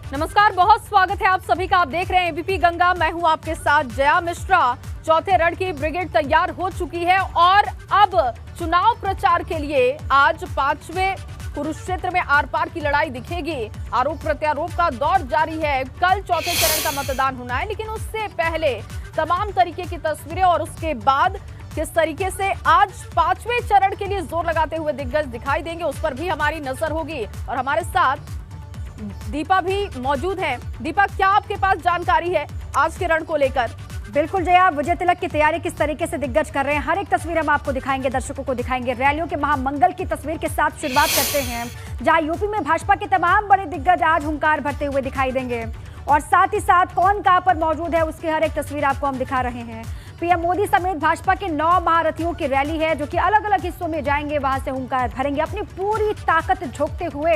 नमस्कार, बहुत स्वागत है आप सभी का। आप देख रहे हैं एबीपी गंगा। मैं हूं आपके साथ जया मिश्रा। चौथे रण की ब्रिगेड तैयार हो चुकी है और अब चुनाव प्रचार के लिए आज 5वें कुरुक्षेत्र में आर पार की लड़ाई दिखेगी। आरोप प्रत्यारोप का दौर जारी है। कल चौथे चरण का मतदान होना है, लेकिन उससे पहले तमाम तरीके की तस्वीरें और उसके बाद किस तरीके से आज 5वें चरण के लिए जोर लगाते हुए दिग्गज दिखाई देंगे, उस पर भी हमारी नजर होगी। और हमारे साथ दीपा भी मौजूद है। दीपा, क्या आपके पास जानकारी है आज के रण को लेकर? बिल्कुल जया, विजय तिलक की तैयारी किस तरीके से दिग्गज कर रहे हैं, हर एक तस्वीर हम आपको दिखाएंगे, दर्शकों को दिखाएंगे। रैलियों के महामंगल की तस्वीर के साथ शुरुआत करते हैं, जहां यूपी में भाजपा के तमाम बड़े दिग्गज आज हुंकार भरते हुए दिखाई देंगे और साथ ही साथ कौन कहां पर मौजूद है उसकी हर एक तस्वीर आपको हम दिखा रहे हैं। पीएम मोदी समेत भाजपा के 9 महारथियों की रैली है, जो कि अलग अलग हिस्सों में जाएंगे, वहां से हुंकार भरेंगे, अपनी पूरी ताकत झोंकते हुए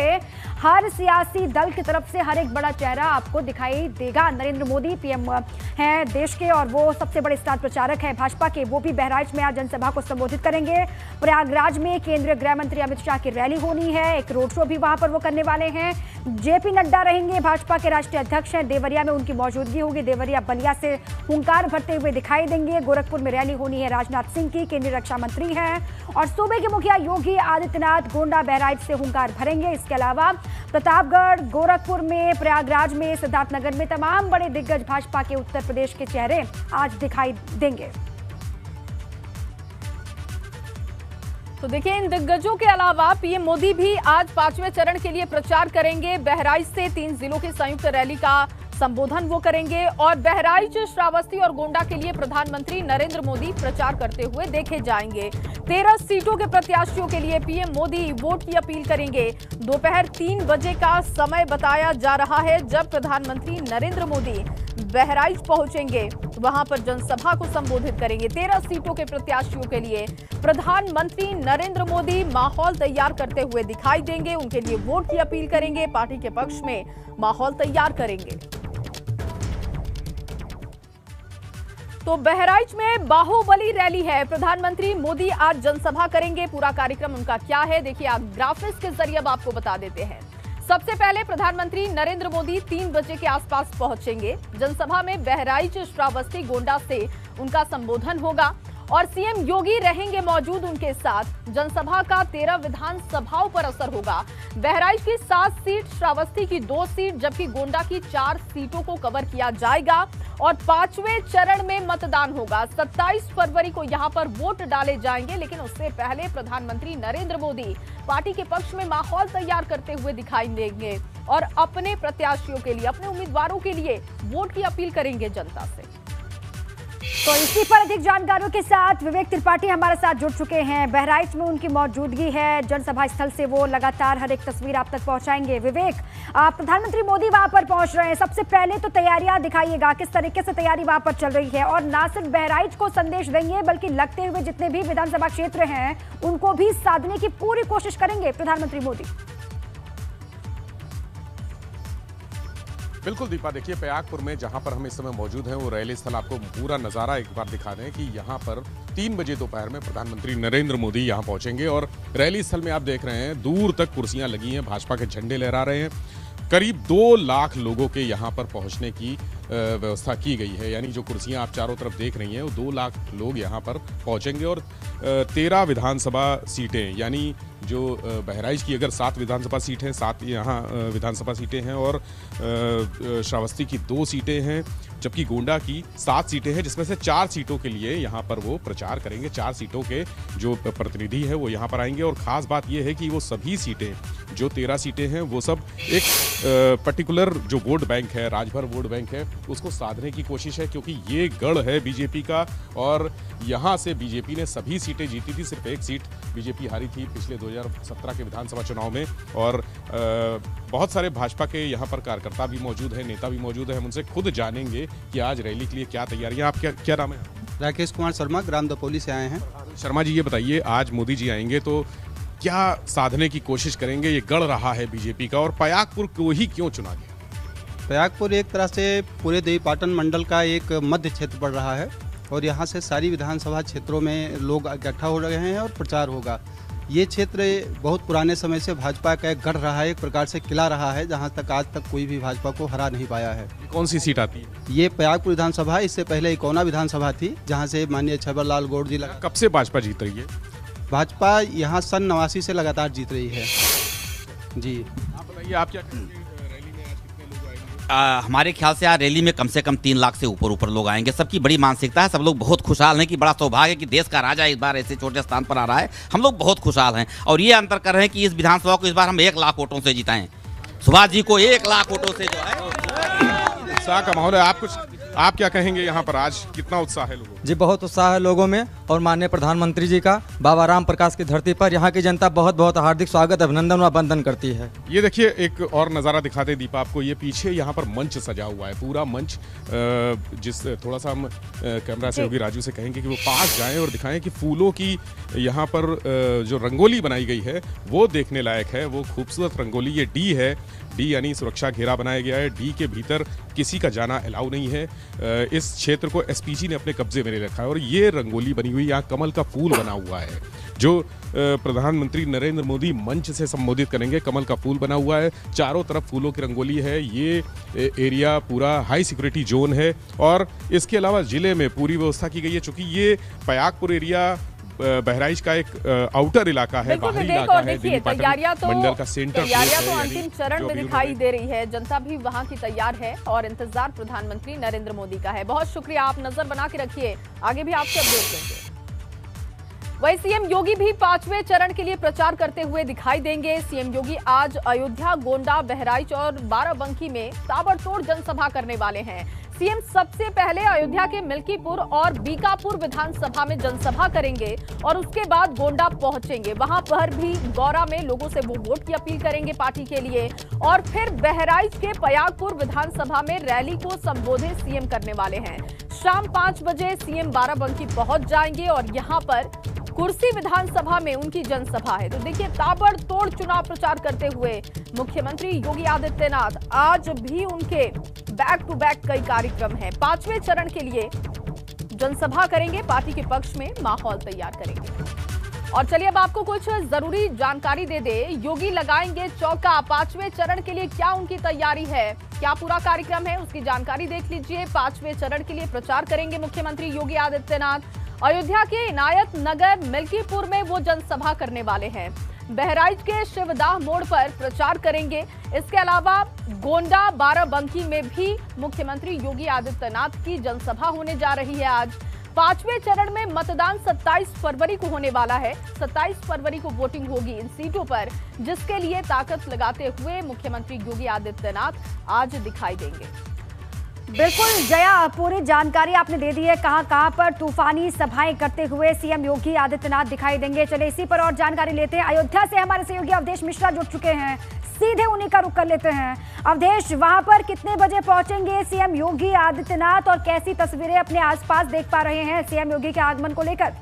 हर सियासी दल की तरफ से हर एक बड़ा चेहरा आपको दिखाई देगा। नरेंद्र मोदी पीएम हैं देश के और वो सबसे बड़े स्टार प्रचारक हैं भाजपा के। वो भी बहराइच में आज जनसभा को संबोधित करेंगे। प्रयागराज में केंद्रीय गृह मंत्री अमित शाह की रैली होनी है, एक रोड शो भी वहां पर वो करने वाले हैं। जेपी नड्डा रहेंगे, भाजपा के राष्ट्रीय अध्यक्ष हैं, देवरिया में उनकी मौजूदगी होगी। देवरिया बलिया से हुंकार भरते हुए दिखाई देंगे। गोरखपुर में रैली होनी है राजनाथ सिंह की, केंद्रीय रक्षा मंत्री हैं। और सूबे के मुखिया योगी आदित्यनाथ गोंडा बहराइच से हुंकार भरेंगे। इसके अलावा प्रतापगढ़, गोरखपुर में, प्रयागराज में, सिद्धार्थनगर में तमाम बड़े दिग्गज भाजपा के उत्तर प्रदेश के चेहरे आज दिखाई देंगे। तो देखिए, इन दिग्गजों के अलावा पीएम मोदी भी आज 5वें चरण के लिए प्रचार करेंगे। बहराइच से 3 जिलों की संयुक्त रैली का संबोधन वो करेंगे और बहराइच, श्रावस्ती और गोंडा के लिए प्रधानमंत्री नरेंद्र मोदी प्रचार करते हुए देखे जाएंगे। 13 सीटों के प्रत्याशियों के लिए पीएम मोदी वोट की अपील करेंगे। दोपहर 3 बजे का समय बताया जा रहा है जब प्रधानमंत्री नरेंद्र मोदी बहराइच पहुंचेंगे, वहां पर जनसभा को संबोधित करेंगे। 13 सीटों के प्रत्याशियों के लिए प्रधानमंत्री नरेंद्र मोदी माहौल तैयार करते हुए दिखाई देंगे। उनके लिए वोट की अपील करेंगे, पार्टी के पक्ष में माहौल तैयार करेंगे। तो बहराइच में बाहुबली रैली है। प्रधानमंत्री मोदी आज जनसभा करेंगे। पूरा कार्यक्रम उनका क्या है, देखिए आप ग्राफिक्स के जरिए अब आपको बता देते हैं। सबसे पहले प्रधानमंत्री नरेंद्र मोदी 3 बजे के आसपास पहुंचेंगे। जनसभा में बहराइच, श्रावस्ती, गोंडा से उनका संबोधन होगा और सीएम योगी रहेंगे मौजूद उनके साथ। जनसभा का 13 विधानसभाओं पर असर होगा। बहराइच की 7 सीट, श्रावस्ती की 2 सीट, जबकि गोंडा की 4 सीटों को कवर किया जाएगा और 5वें चरण में मतदान होगा। 27 फरवरी को यहां पर वोट डाले जाएंगे, लेकिन उससे पहले प्रधानमंत्री नरेंद्र मोदी पार्टी के पक्ष में माहौल तैयार करते हुए दिखाई देंगे और अपने प्रत्याशियों के लिए, अपने उम्मीदवारों के लिए वोट की अपील करेंगे जनता से। तो इसी पर अधिक जानकारियों के साथ विवेक त्रिपाठी हमारे साथ जुड़ चुके हैं। बहराइच में उनकी मौजूदगी है, जनसभा स्थल से वो लगातार हर एक तस्वीर आप तक पहुंचाएंगे। विवेक, प्रधानमंत्री मोदी वहां पर पहुंच रहे हैं, सबसे पहले तो तैयारियां दिखाइएगा, किस तरीके से तैयारी वहां पर चल रही है और ना सिर्फ बहराइच को संदेश देंगे बल्कि लगते हुए जितने भी विधानसभा क्षेत्र हैं उनको भी साधने की पूरी कोशिश करेंगे प्रधानमंत्री मोदी। बिल्कुल दीपा, देखिए प्रयागपुर में जहां पर हम इस समय मौजूद हैं वो रैली स्थल आपको पूरा नज़ारा एक बार दिखा दें कि यहां पर 3 बजे दोपहर में प्रधानमंत्री नरेंद्र मोदी यहां पहुंचेंगे और रैली स्थल में आप देख रहे हैं दूर तक कुर्सियां लगी हैं, भाजपा के झंडे लहरा रहे हैं। करीब 2 लाख लोगों के यहां पर पहुंचने की व्यवस्था की गई है, यानी जो कुर्सियां आप चारों तरफ देख रही हैं वो 2 लाख लोग यहां पर पहुंचेंगे और 13 विधानसभा सीटें, यानी जो बहराइच की अगर 7 विधानसभा सीट हैं, 7 यहाँ विधानसभा सीटें हैं और श्रावस्ती की 2 सीटें हैं, जबकि गोंडा की 7 सीटें हैं, जिसमें से 4 सीटों के लिए यहाँ पर वो प्रचार करेंगे। 4 सीटों के जो प्रतिनिधि है वो यहाँ पर आएंगे और ख़ास बात ये है कि वो सभी सीटें, जो 13 सीटें हैं, वो सब एक पर्टिकुलर जो वोट बैंक है, राजभर वोट बैंक है, उसको साधने की कोशिश है, क्योंकि ये गढ़ है बीजेपी का और यहाँ से बीजेपी ने सभी सीटें जीती थी। सिर्फ एक सीट बीजेपी हारी थी पिछले 2017 के विधानसभा चुनाव में और बहुत सारे भाजपा के यहाँ पर कार्यकर्ता भी मौजूद हैं, नेता भी मौजूद हैं। हम उनसे खुद जानेंगे कि आज रैली के लिए क्या तैयारियां। आप क्या नाम है? राकेश कुमार शर्मा, ग्राम दपोली से आए हैं। शर्मा जी, ये बताइए, आज मोदी जी आएंगे तो क्या साधने की कोशिश करेंगे? ये गढ़ रहा है बीजेपी का और प्रयागपुर को ही क्यों चुना गया? प्रयागपुर एक तरह से पूरे देवीपाटन मंडल का एक मध्य क्षेत्र पड़ रहा है और यहाँ से सारी विधानसभा क्षेत्रों में लोग इकट्ठा हो रहे हैं और प्रचार होगा। ये क्षेत्र बहुत पुराने समय से भाजपा का एक गढ़ रहा है, एक प्रकार से किला रहा है, जहाँ तक आज तक कोई भी भाजपा को हरा नहीं पाया है। कौन सी सीट आती है? ये प्रयागपुर विधानसभा, इससे पहले इकोना विधानसभा थी, जहाँ से माननीय छबरलाल गौड़ जी लगा। कब से भाजपा जीत रही है? भाजपा यहाँ सन 89 से लगातार जीत रही है। जी, आप बताइए, आप क्या कहेंगे? रैली में आज कितने लोग आएंगे? हमारे ख्याल से आज रैली में कम 3 लाख से ऊपर लोग आएंगे। सबकी बड़ी मानसिकता है, सब लोग बहुत खुशहाल हैं कि बड़ा सौभाग्य है कि देश का राजा इस बार ऐसे छोटे स्थान पर आ रहा है। हम लोग बहुत खुशहाल हैं और ये अंतर कर रहे हैं कि इस विधानसभा को इस बार हम 1 लाख वोटों से जिताएं। सुभाष जी को 1 लाख वोटों से जो है उत्साह का माहौल है। आप क्या कहेंगे? यहाँ पर आज कितना उत्साह है लोगों? जी, बहुत उत्साह है लोगों में और माननीय प्रधानमंत्री जी का बाबा राम प्रकाश की धरती पर यहाँ की जनता बहुत बहुत हार्दिक स्वागत, अभिनंदन व वंदन करती है। ये देखिए, एक और नज़ारा दिखाते दीपा आपको। ये पीछे यहाँ पर मंच सजा हुआ है, पूरा मंच, जिस थोड़ा सा हम कैमरा से होगी राजू से कहेंगे कि वो पास जाएं और दिखाएं कि फूलों की यहाँ पर जो रंगोली बनाई गई है वो देखने लायक है। वो खूबसूरत रंगोली, ये डी है, डी यानी सुरक्षा घेरा बनाया गया है। डी के भीतर किसी का जाना अलाउ नहीं है। इस क्षेत्र को एसपीजी ने अपने कब्जे में ले रखा है और ये रंगोली बनी हुई, यहाँ कमल का फूल बना हुआ है जो प्रधानमंत्री नरेंद्र मोदी मंच से संबोधित करेंगे। कमल का फूल बना हुआ है, चारों तरफ फूलों की रंगोली है। ये एरिया पूरा हाई सिक्योरिटी जोन है और इसके अलावा जिले में पूरी व्यवस्था की गई है। चूंकि ये प्रयागपुर एरिया बहराइच का एक आउटर इलाका है, बाहरी इलाका है। तैयारियां तो मंडल का सेंटर तो अंतिम चरण में दिखाई दे रही है। जनता भी वहां की तैयार है और इंतजार प्रधानमंत्री नरेंद्र मोदी का है। बहुत शुक्रिया, आप नजर बना के रखिए, आगे भी आपसे अपडेट लेंगे। वहीं सीएम योगी भी 5वें चरण के लिए प्रचार करते हुए दिखाई देंगे। सीएम योगी आज अयोध्या, गोंडा, बहराइच और बाराबंकी में ताबड़तोड़ जनसभा करने वाले हैं। सीएम सबसे पहले अयोध्या के मिल्कीपुर और बीकापुर विधानसभा में जनसभा करेंगे और उसके बाद गोंडा पहुंचेंगे। वहां पर भी गौरा में लोगों से वो वोट की अपील करेंगे पार्टी के लिए और फिर बहराइच के प्रयागपुर विधानसभा में रैली को संबोधित सीएम करने वाले हैं। शाम 5 बजे सीएम बाराबंकी पहुंच जाएंगे और यहां पर कुर्सी विधानसभा में उनकी जनसभा है। तो देखिए, ताबड़तोड़ चुनाव प्रचार करते हुए मुख्यमंत्री योगी आदित्यनाथ, आज भी उनके बैक टू बैक कई कार्यक्रम हैं। 5वें चरण के लिए जनसभा करेंगे, पार्टी के पक्ष में माहौल तैयार करेंगे। और चलिए अब आपको कुछ जरूरी जानकारी दे दे। योगी लगाएंगे चौका, 5वें चरण के लिए क्या उनकी तैयारी है, क्या पूरा कार्यक्रम है, उसकी जानकारी देख लीजिए। 5वें चरण के लिए प्रचार करेंगे मुख्यमंत्री योगी आदित्यनाथ। अयोध्या के इनायत नगर मिल्कीपुर में वो जनसभा करने वाले हैं। बहराइच के शिवदाह मोड़ पर प्रचार करेंगे। इसके अलावा गोंडा, बाराबंकी में भी मुख्यमंत्री योगी आदित्यनाथ की जनसभा होने जा रही है। आज 5वें चरण में मतदान 27 फरवरी को होने वाला है। 27 फरवरी को वोटिंग होगी इन सीटों पर, जिसके लिए ताकत लगाते हुए मुख्यमंत्री योगी आदित्यनाथ आज दिखाई देंगे। बिल्कुल जया, पूरी जानकारी आपने दे दी है कहां पर तूफानी सभाएं करते हुए सीएम योगी आदित्यनाथ दिखाई देंगे। चले इसी पर और जानकारी लेते हैं। अयोध्या से हमारे सहयोगी अवधेश मिश्रा जुड़ चुके हैं, सीधे उन्हीं का रुख कर लेते हैं। अवधेश, वहां पर कितने बजे पहुंचेंगे सीएम योगी आदित्यनाथ और कैसी तस्वीरें अपने आसपास देख पा रहे हैं सीएम योगी के आगमन को लेकर?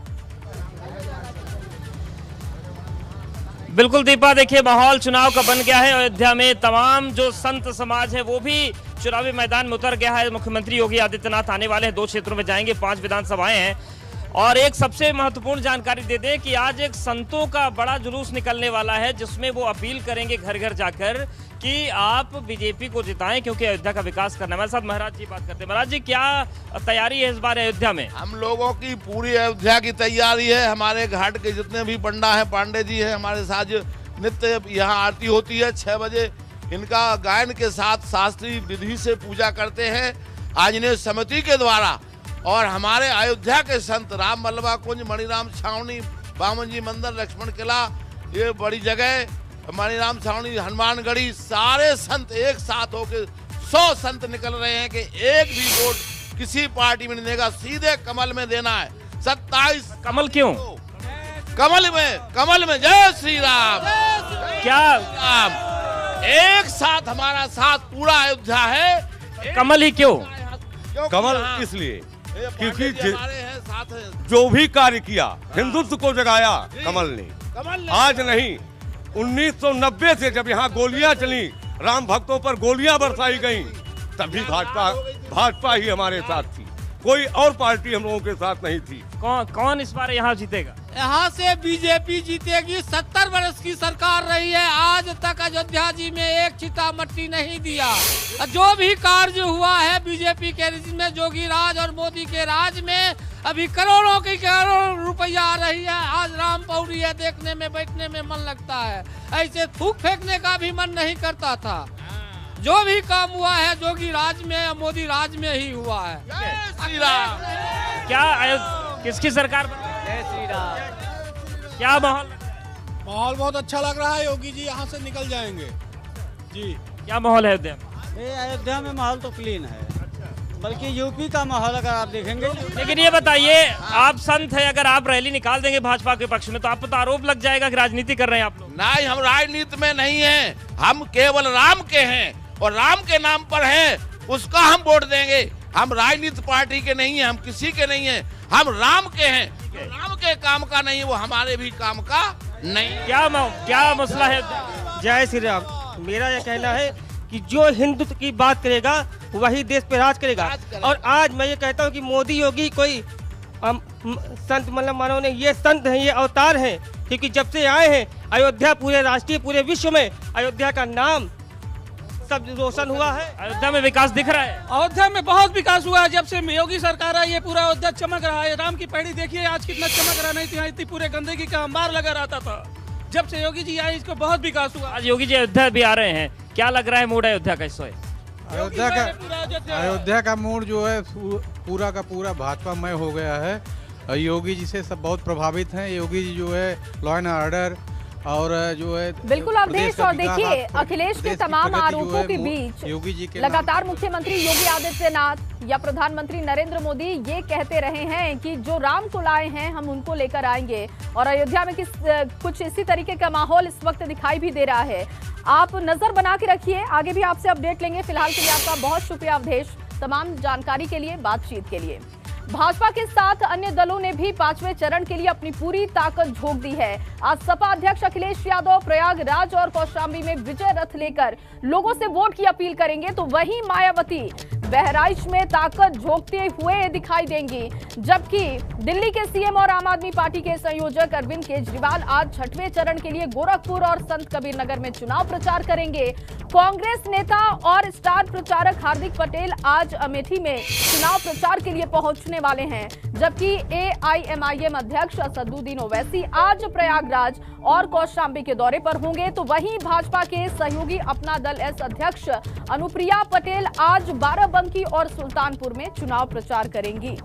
बिल्कुल दीपा, देखिए माहौल चुनाव का बन गया है। अयोध्या में तमाम जो संत समाज है वो भी चुनावी मैदान में उतर गया है। मुख्यमंत्री योगी आदित्यनाथ आने वाले हैं, 2 क्षेत्रों में जाएंगे, 5 विधानसभाएं हैं। और एक सबसे महत्वपूर्ण जानकारी दे दें कि आज एक संतों का बड़ा जुलूस निकलने वाला है, जिसमें वो अपील करेंगे घर घर जाकर कि आप बीजेपी को जिताएं, क्योंकि अयोध्या का विकास करना है। हमारे साथ महाराज जी बात करते हैं। महाराज जी, क्या तैयारी है इस बार अयोध्या में? हम लोगों की पूरी अयोध्या की तैयारी है। हमारे घाट के जितने भी पंडा हैं, पांडे जी हैं, हमारे साथ नित्य यहाँ आरती होती है 6 बजे। इनका गायन के साथ शास्त्रीय विधि से पूजा करते हैं आंजनेय समिति के द्वारा। और हमारे अयोध्या के संत राम बल्लभा कुंज, मणिराम छावनी, बामन जी मंदिर, लक्ष्मण किला, ये बड़ी जगह, मणिराम छावनी, हनुमानगढ़ी, सारे संत एक साथ होकर 100 संत निकल रहे हैं कि एक भी वोट किसी पार्टी में नहीं देगा, सीधे कमल में देना है। 27 कमल क्यों? कमल में जय श्री राम। क्या राम एक साथ हमारा साथ पूरा अयोध्या है। कमल ही क्यों? कमल इसलिए क्योंकि हमारे हैं साथ हैं। जो भी कार्य किया, हिंदुत्व को जगाया कमल ने, आज नहीं, 1990 से जब यहाँ गोलियां चली, राम भक्तों पर गोलियां बरसाई गईं, तभी भाजपा ही हमारे साथ थी, कोई और पार्टी हम लोगों के साथ नहीं थी। कौन इस बार यहाँ जीतेगा? यहाँ से बीजेपी जीतेगी। 70 वर्ष की सरकार रही है, आज तक अयोध्या जी में एक चिता मट्टी नहीं दिया। जो भी कार्य हुआ है बीजेपी के में, जोगी राज और मोदी के राज में, अभी करोड़ों की करोड़ों रुपया आ रही है। आज राम पौड़ी है, देखने में बैठने में मन लगता है, ऐसे थूक फेंकने का भी मन नहीं करता था। जो भी काम हुआ है जोगी राज में या मोदी राज में ही हुआ है। श्री राम। क्या किसकी सरकार जय श्री राम। क्या माहौल? माहौल बहुत अच्छा लग रहा है। योगी जी यहाँ से निकल जाएंगे जी। क्या माहौल है अयोध्या में? अयोध्या में माहौल तो क्लीन है, बल्कि यूपी का माहौल अगर आप देखेंगे। लेकिन ये बताइए, आप संत है, अगर आप रैली निकाल देंगे भाजपा के पक्ष में तो आप पर तो आरोप लग जाएगा कि राजनीति कर रहे हैं आप लोग। नहीं, हम राजनीति में नहीं हैं, हम केवल राम के हैं और राम के नाम पर हैं, उसका हम वोट देंगे। हम राजनीति पार्टी के नहीं हैं, हम किसी के नहीं हैं, हम राम के हैं। जो राम के काम का नहीं वो हमारे भी काम का नहीं। क्या मसला है? जय श्री राम। मेरा यह कहना है कि जो हिंदुत्व की बात करेगा वही देश पे राज करेगा। और आज मैं ये कहता हूँ कि मोदी योगी कोई संत मतलब मानो ने, ये संत हैं, ये अवतार हैं, क्योंकि जब से आए हैं अयोध्या पूरे राष्ट्रीय पूरे विश्व में अयोध्या का नाम सब रोशन हुआ है। अयोध्या में विकास दिख रहा है। अयोध्या में बहुत विकास हुआ है। जब से योगी सरकार आई है पूरा अयोध्या चमक रहा है। राम की पहड़ी देखिए आज कितना चमक रहा, नहीं तो यहाँ इतनी पूरे गंदगी का अंबार लगा रहता था। जब से योगी जी आए इसको बहुत विकास हुआ। आज योगी जी अयोध्या भी आ रहे हैं, क्या लग रहा है मूड अयोध्या का इस वक्त? अयोध्या का मूड जो है पूरा का पूरा भाजपामय हो गया है। योगी जी से सब बहुत प्रभावित हैं। योगी जी जो है लॉ एंड ऑर्डर और जो है बिल्कुल अवधेश, और देखिए अखिलेश के तमाम आरोपों के बीच योगी जी के लगातार मुख्यमंत्री योगी आदित्यनाथ या प्रधानमंत्री नरेंद्र मोदी ये कहते रहे हैं कि जो राम को लाए हैं हम उनको लेकर आएंगे, और अयोध्या में कुछ इसी तरीके का माहौल इस वक्त दिखाई भी दे रहा है। आप नजर बना के रखिए, आगे भी आपसे अपडेट लेंगे। फिलहाल के लिए आपका बहुत शुक्रिया अवधेश, तमाम जानकारी के लिए, बातचीत के लिए। भाजपा के साथ अन्य दलों ने भी 5वें चरण के लिए अपनी पूरी ताकत झोंक दी है। आज सपा अध्यक्ष अखिलेश यादव प्रयागराज और कौशाम्बी में विजय रथ लेकर लोगों से वोट की अपील करेंगे, तो वहीं मायावती बहराइच में ताकत झोंकते हुए दिखाई देंगी। जबकि दिल्ली के सीएम और आम आदमी पार्टी के संयोजक अरविंद केजरीवाल आज 6वें चरण के लिए गोरखपुर और संत कबीर नगर में चुनाव प्रचार करेंगे। कांग्रेस नेता और स्टार प्रचारक हार्दिक पटेल आज अमेठी में चुनाव प्रचार के लिए पहुंचने वाले हैं, जबकि एआईएमआईएम अध्यक्ष असदुद्दीन ओवैसी आज प्रयागराज और कौशाम्बी के दौरे पर होंगे। तो वहीं भाजपा के सहयोगी अपना दल एस अध्यक्ष अनुप्रिया पटेल आज बाराबंकी और सुल्तानपुर में चुनाव प्रचार करेंगी।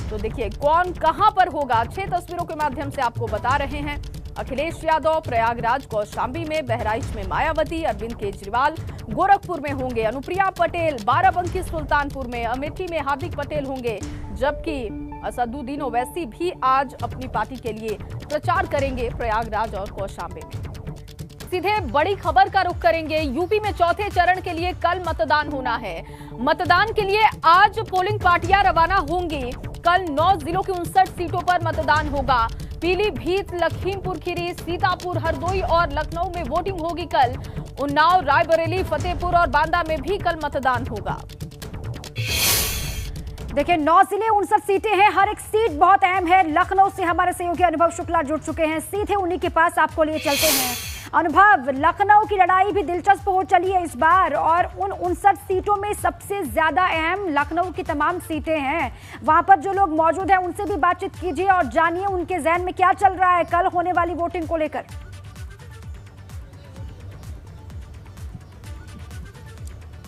तो देखिए कौन कहां पर होगा, 6 तस्वीरों के माध्यम से आपको बता रहे हैं। अखिलेश यादव प्रयागराज कौशाम्बी में, बहराइच में मायावती, अरविंद केजरीवाल गोरखपुर में होंगे, अनुप्रिया पटेल बाराबंकी सुल्तानपुर में, अमेठी में हार्दिक पटेल होंगे, जबकि असदुद्दीन ओवैसी भी आज अपनी पार्टी के लिए प्रचार करेंगे प्रयागराज और कौशाम्बी में। सीधे बड़ी खबर का रुख करेंगे। यूपी में 4थे चरण के लिए कल मतदान होना है। मतदान के लिए आज पोलिंग पार्टियां रवाना होंगी। कल 9 जिलों की 59 सीटों पर मतदान होगा। पीलीभीत, लखीमपुर खीरी, सीतापुर, हरदोई और लखनऊ में वोटिंग होगी कल। उन्नाव, रायबरेली, फतेहपुर और बांदा में भी कल मतदान होगा। देखिए 9 जिले 59 सीटें हैं, हर एक सीट बहुत अहम है। लखनऊ से हमारे सहयोगी अनुभव शुक्ला जुड़ चुके हैं, सीधे उन्हीं के पास आपको लिए चलते हैं। अनुभव, लखनऊ की लड़ाई भी दिलचस्प हो चली है इस बार, और उन 59 सीटों में सबसे ज्यादा अहम लखनऊ की तमाम सीटें हैं। वहां पर जो लोग मौजूद हैं उनसे भी बातचीत कीजिए और जानिए उनके जहन में क्या चल रहा है कल होने वाली वोटिंग को लेकर।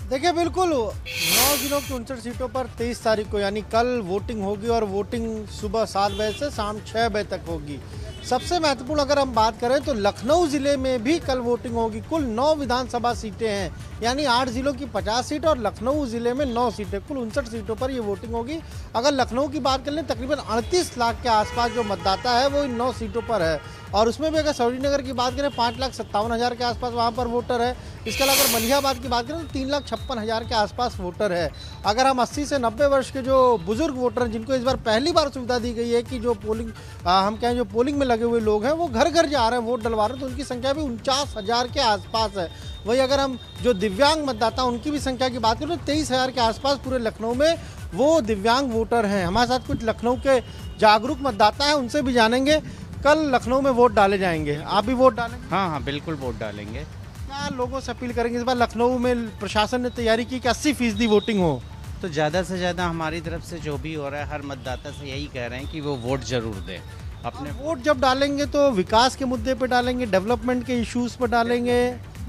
देखिए बिल्कुल 9 जिलों की 59 सीटों पर 23 तारीख को यानी कल वोटिंग होगी, और वोटिंग सुबह 7 बजे से शाम 6 बजे तक होगी। सबसे महत्वपूर्ण अगर हम बात करें तो लखनऊ जिले में भी कल वोटिंग होगी। कुल 9 विधानसभा सीटें हैं, यानी 8 जिलों की 50 सीट और लखनऊ जिले में 9 सीटें, कुल 59 सीटों पर ये वोटिंग होगी। अगर लखनऊ की बात कर लें तकरीबन 38 लाख के आसपास जो मतदाता है वो इन 9 सीटों पर है, और उसमें भी अगर सौरीनगर की बात करें 5,57,000 के आसपास वहाँ पर वोटर है। इसके अलावा अगर मलिहाबाद की बात करें तो 3,56,000 के आसपास वोटर है। अगर हम 80 से 90 वर्ष के जो बुजुर्ग वोटर हैं जिनको इस बार पहली बार सुविधा दी गई है कि जो पोलिंग हम कहें जो पोलिंग में लगे हुए लोग हैं वो घर घर जा रहे हैं वोट डलवा रहे हैं, तो उनकी संख्या भी 49,000 के आसपास है। वही अगर हम जो दिव्यांग मतदाता उनकी भी संख्या की बात करें तो 23,000 के आसपास पूरे लखनऊ में वो दिव्यांग वोटर हैं। हमारे साथ कुछ लखनऊ के जागरूक मतदाता हैं, उनसे भी जानेंगे कल लखनऊ में वोट डाले जाएंगे, आप भी वोट डालेंगे? हाँ हाँ बिल्कुल वोट डालेंगे। क्या लोगों से अपील करेंगे? इस बार लखनऊ में प्रशासन ने तैयारी की कि 80% वोटिंग हो। तो ज़्यादा से ज़्यादा हमारी तरफ से जो भी हो रहा है, हर मतदाता से यही कह रहे हैं कि वो वोट जरूर दें अपने। वोट जब डालेंगे तो विकास के मुद्दे पे डालेंगे, डेवलपमेंट के इश्यूज पर डालेंगे?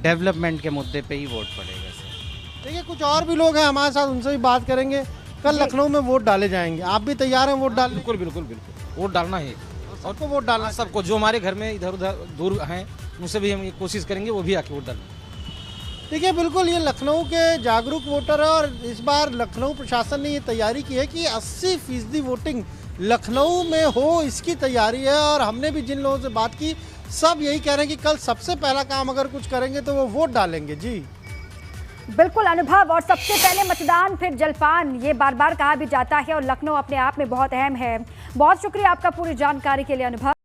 डेवलपमेंट के मुद्दे पे ही वोट पड़ेगा सर। देखिए कुछ और भी लोग हैं हमारे साथ, उनसे भी बात करेंगे। कल लखनऊ में वोट डाले जाएंगे, आप भी तैयार हैं वोट डालने? बिल्कुल बिल्कुल बिल्कुल, वोट डालना है और सबको वोट डालना, सबको जो हमारे घर में इधर उधर दूर हैं उनसे भी हम ये कोशिश करेंगे वो भी आके वोट डालें। देखिए बिल्कुल ये लखनऊ के जागरूक वोटर है और इस बार लखनऊ प्रशासन ने ये तैयारी की है कि 80% वोटिंग लखनऊ में हो, इसकी तैयारी है। और हमने भी जिन लोगों से बात की सब यही कह रहे हैं कि कल सबसे पहला काम अगर कुछ करेंगे तो वो वोट डालेंगे। जी बिल्कुल अनुभव, और सबसे पहले मतदान फिर जलपान, ये बार बार कहा भी जाता है और लखनऊ अपने आप में बहुत अहम है। बहुत शुक्रिया आपका पूरी जानकारी के लिए अनुभव।